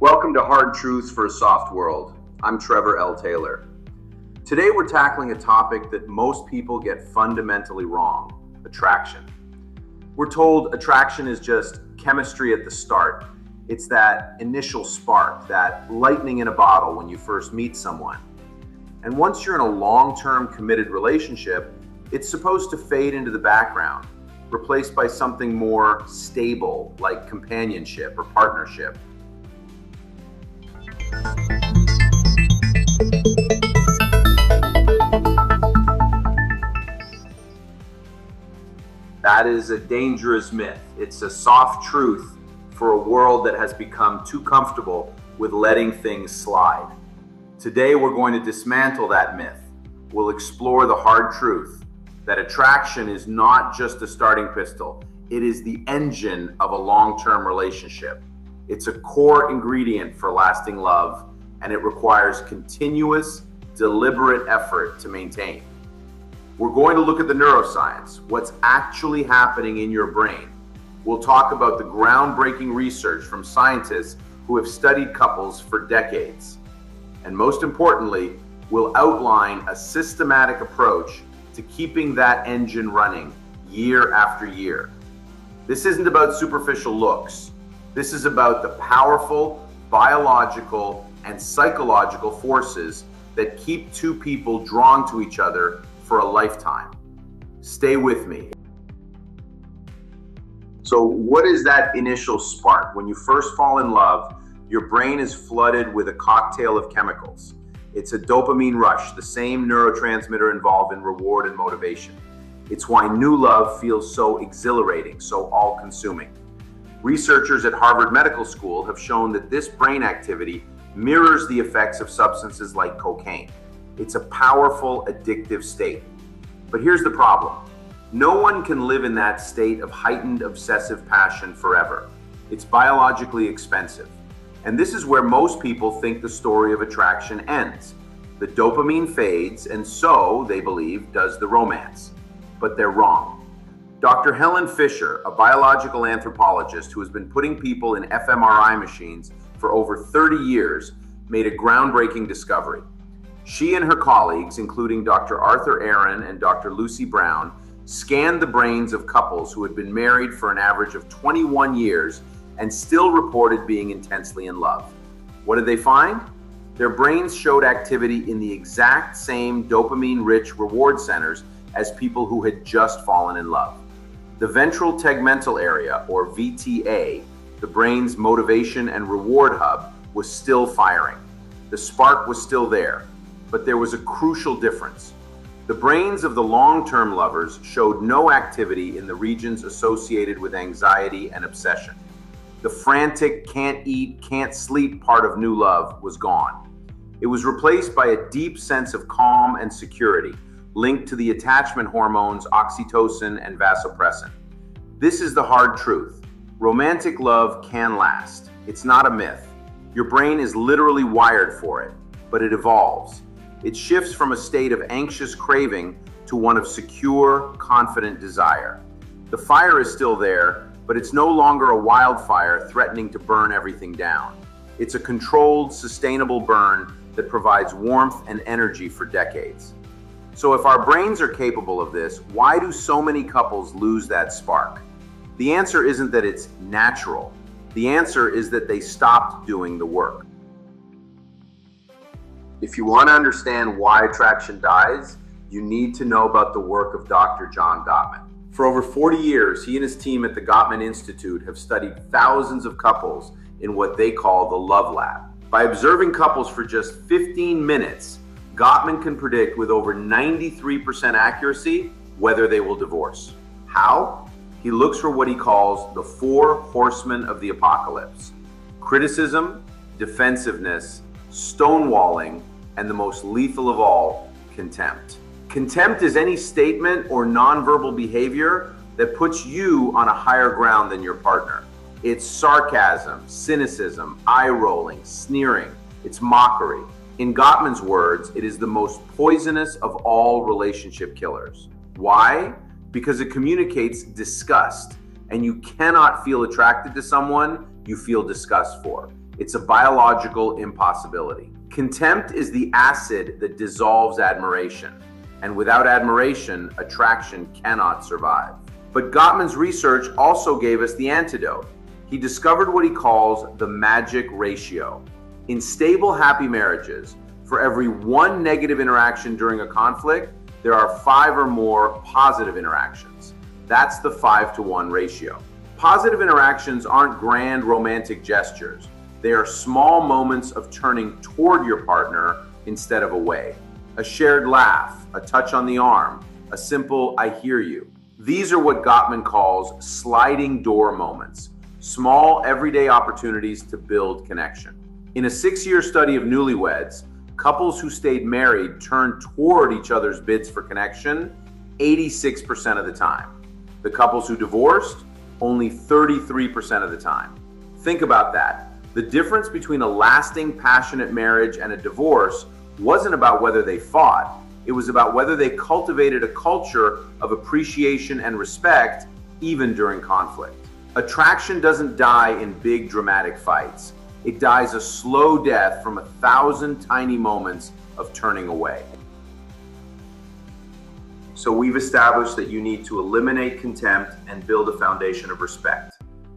Welcome to Hard Truths for a Soft World. I'm Trevor L Taylor. Today we're tackling a topic that most people get fundamentally wrong: attraction. We're told attraction is just chemistry at the start. It's that initial spark, that lightning in a bottle when you first meet someone. And once you're in a long-term committed relationship, it's supposed to fade into the background, replaced by something more stable like companionship or partnership. That is a dangerous myth. It's a soft truth for a world that has become too comfortable with letting things slide. Today, we're going to dismantle that myth. We'll explore the hard truth that attraction is not just a starting pistol. It is the engine of a long-term relationship. It's a core ingredient for lasting love, and it requires continuous, deliberate effort to maintain. We're going to look at the neuroscience, what's actually happening in your brain. We'll talk about the groundbreaking research from scientists who have studied couples for decades. And most importantly, we'll outline a systematic approach to keeping that engine running year after year. This isn't about superficial looks. This is about the powerful biological and psychological forces that keep two people drawn to each other for a lifetime. Stay with me. So what is that initial spark? When you first fall in love, your brain is flooded with a cocktail of chemicals. It's a dopamine rush, the same neurotransmitter involved in reward and motivation. It's why new love feels so exhilarating, so all-consuming. Researchers at Harvard Medical School have shown that this brain activity mirrors the effects of substances like cocaine. It's a powerful, addictive state. But here's the problem. No one can live in that state of heightened obsessive passion forever. It's biologically expensive. And this is where most people think the story of attraction ends. The dopamine fades, and so, they believe, does the romance. But they're wrong. Dr. Helen Fisher, a biological anthropologist who has been putting people in fMRI machines for over 30 years, made a groundbreaking discovery. She and her colleagues, including Dr. Arthur Aaron and Dr. Lucy Brown, scanned the brains of couples who had been married for an average of 21 years and still reported being intensely in love. What did they find? Their brains showed activity in the exact same dopamine-rich reward centers as people who had just fallen in love. The ventral tegmental area, or VTA, the brain's motivation and reward hub, was still firing. The spark was still there, but there was a crucial difference. The brains of the long-term lovers showed no activity in the regions associated with anxiety and obsession. The frantic, can't eat, can't sleep part of new love was gone. It was replaced by a deep sense of calm and security, linked to the attachment hormones oxytocin and vasopressin. This is the hard truth. Romantic love can last. It's not a myth. Your brain is literally wired for it, but it evolves. It shifts from a state of anxious craving to one of secure, confident desire. The fire is still there, but it's no longer a wildfire threatening to burn everything down. It's a controlled, sustainable burn that provides warmth and energy for decades. So if our brains are capable of this, why do so many couples lose that spark? The answer isn't that it's natural. The answer is that they stopped doing the work. If you want to understand why attraction dies, you need to know about the work of Dr. John Gottman. For over 40 years, he and his team at the Gottman Institute have studied thousands of couples in what they call the Love Lab. By observing couples for just 15 minutes, Gottman can predict with over 93% accuracy whether they will divorce. How? He looks for what he calls the 4 horsemen of the apocalypse: criticism, defensiveness, stonewalling, and the most lethal of all, contempt. Contempt is any statement or nonverbal behavior that puts you on a higher ground than your partner. It's sarcasm, cynicism, eye-rolling, sneering. It's mockery. In Gottman's words, it is the most poisonous of all relationship killers. Why? Because it communicates disgust, and you cannot feel attracted to someone you feel disgust for. It's a biological impossibility. Contempt is the acid that dissolves admiration, and without admiration, attraction cannot survive. But Gottman's research also gave us the antidote. He discovered what he calls the magic ratio. In stable, happy marriages, for every one negative interaction during a conflict, there are 5 or more positive interactions. That's the 5-to-1 ratio. Positive interactions aren't grand romantic gestures. They are small moments of turning toward your partner instead of away. A shared laugh, a touch on the arm, a simple "I hear you." These are what Gottman calls sliding door moments, small everyday opportunities to build connection. In a 6-year study of newlyweds, couples who stayed married turned toward each other's bids for connection 86% of the time. The couples who divorced, only 33% of the time. Think about that. The difference between a lasting, passionate marriage and a divorce wasn't about whether they fought. It was about whether they cultivated a culture of appreciation and respect, even during conflict. Attraction doesn't die in big, dramatic fights. It dies a slow death from 1,000 tiny moments of turning away. So we've established that you need to eliminate contempt and build a foundation of respect.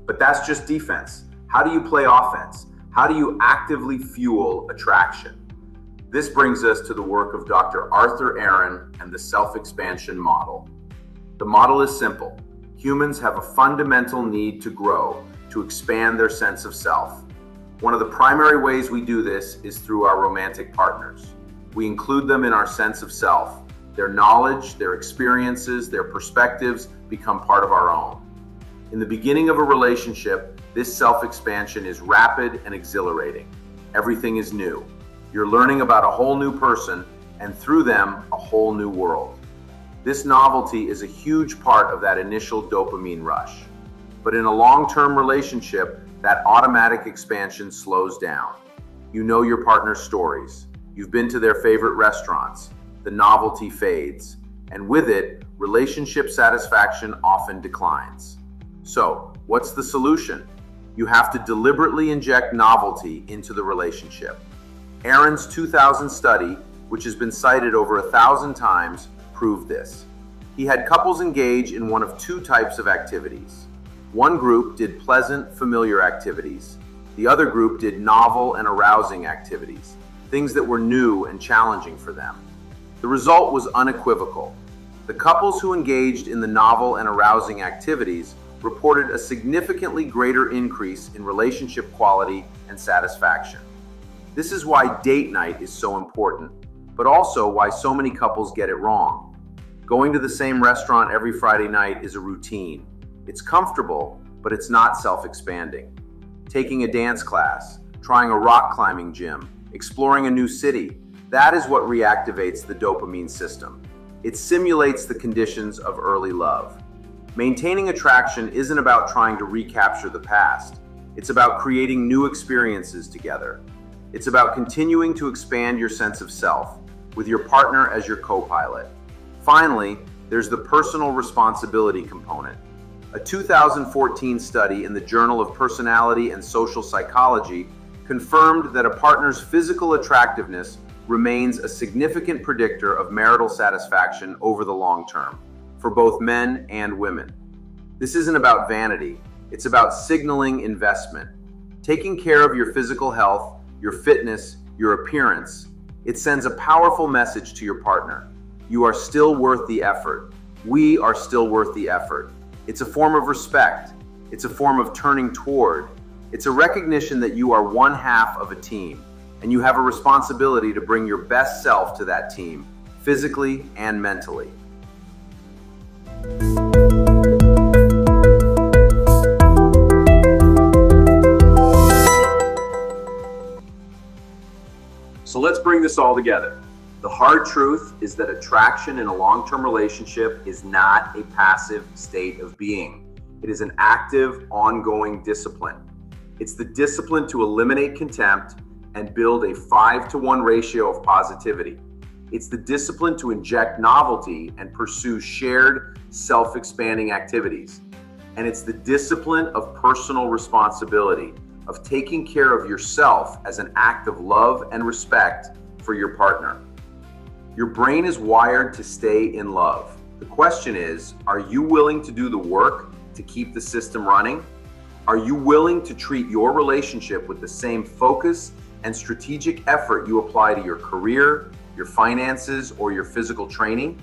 But that's just defense. How do you play offense? How do you actively fuel attraction? This brings us to the work of Dr. Arthur Aaron and the self-expansion model. The model is simple. Humans have a fundamental need to grow, to expand their sense of self. One of the primary ways we do this is through our romantic partners. We include them in our sense of self. Their knowledge, their experiences, their perspectives become part of our own. In the beginning of a relationship, this self-expansion is rapid and exhilarating. Everything is new. You're learning about a whole new person, and through them, a whole new world. This novelty is a huge part of that initial dopamine rush. But in a long-term relationship, that automatic expansion slows down. You know your partner's stories. You've been to their favorite restaurants. The novelty fades, and with it, relationship satisfaction often declines. So, what's the solution? You have to deliberately inject novelty into the relationship. Aaron's 2000 study, which has been cited over 1,000 times, proved this. He had couples engage in one of 2 types of activities. One group did pleasant, familiar activities. The other group did novel and arousing activities, things that were new and challenging for them. The result was unequivocal. The couples who engaged in the novel and arousing activities reported a significantly greater increase in relationship quality and satisfaction. This is why date night is so important, but also why so many couples get it wrong. Going to the same restaurant every Friday night is a routine. It's comfortable, but it's not self-expanding. Taking a dance class, trying a rock climbing gym, exploring a new city, that is what reactivates the dopamine system. It simulates the conditions of early love. Maintaining attraction isn't about trying to recapture the past. It's about creating new experiences together. It's about continuing to expand your sense of self, with your partner as your co-pilot. Finally, there's the personal responsibility component. A 2014 study in the Journal of Personality and Social Psychology confirmed that a partner's physical attractiveness remains a significant predictor of marital satisfaction over the long term, for both men and women. This isn't about vanity, it's about signaling investment. Taking care of your physical health, your fitness, your appearance, it sends a powerful message to your partner. You are still worth the effort. We are still worth the effort. It's a form of respect. It's a form of turning toward. It's a recognition that you are one half of a team, and you have a responsibility to bring your best self to that team, physically and mentally. So let's bring this all together. The hard truth is that attraction in a long-term relationship is not a passive state of being. It is an active, ongoing discipline. It's the discipline to eliminate contempt and build a 5-to-1 ratio of positivity. It's the discipline to inject novelty and pursue shared, self-expanding activities. And it's the discipline of personal responsibility, of taking care of yourself as an act of love and respect for your partner. Your brain is wired to stay in love. The question is, are you willing to do the work to keep the system running? Are you willing to treat your relationship with the same focus and strategic effort you apply to your career, your finances, or your physical training?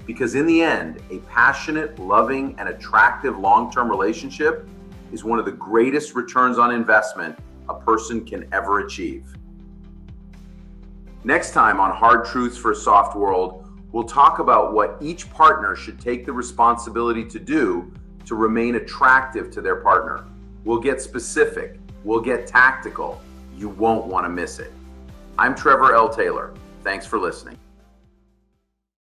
Because in the end, a passionate, loving, and attractive long-term relationship is one of the greatest returns on investment a person can ever achieve. Next time on Hard Truths for a Soft World, we'll talk about what each partner should take the responsibility to do to remain attractive to their partner. We'll get specific, we'll get tactical. You won't want to miss it. I'm Trevor L Taylor. Thanks for listening.